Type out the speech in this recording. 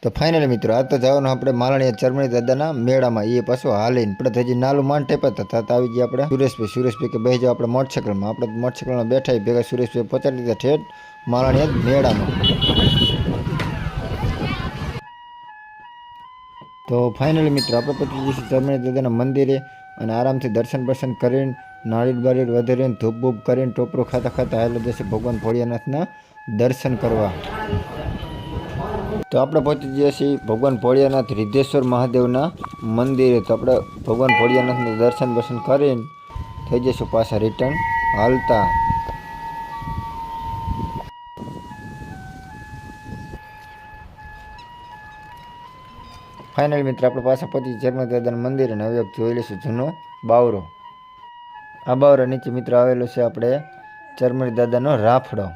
તો ફાઇનલી મિત્રો આ તો જવાનું આપણે માલણીયા ચરમણી દાદાના મેળામાં એ પાછું હાલીને આપણે હજી નાલું માંડ ટેપાતા થતા આવી ગયા આપણે સુરેશભાઈ કે બેસી જાવ આપણે મોટરસાઇકલમાં આપણે મોટરસાઇકલમાં બેઠા ભેગા સુરેશભાઈ પહોંચાડી દીધા ઠેઠ માલણીયા મેળામાં। તો ફાઇનલી મિત્રો આપણે પહોંચી જઈશું ચરમણી દાદાના મંદિરે અને આરામથી દર્શન કરીને નાળિયેર બાળિયેર વધારીને ધૂપ બૂપ કરીને ટોપરું ખાતા ખાતા હાલો જશે ભગવાન ભોળિયાનાથના દર્શન કરવા। તો આપણે પહોંચી ગયા છીએ ભગવાન ભોળિયાનાથ રિદ્ધેશ્વર મહાદેવના મંદિરે। તો આપણે ભગવાન ભોળિયાનાથના દર્શન કરીને થઈ જઈશું પાછા રિટર્ન હાલતા। ફાઇનલ મિત્ર આપણે પાછા પહોંચી ચરમણી દાદાના મંદિરે અને હવે જોઈ લઈશું જૂનો બાવરો। આ બાવરા નીચે મિત્ર આવેલો છે આપણે ચરમણી દાદાનો રાફડો।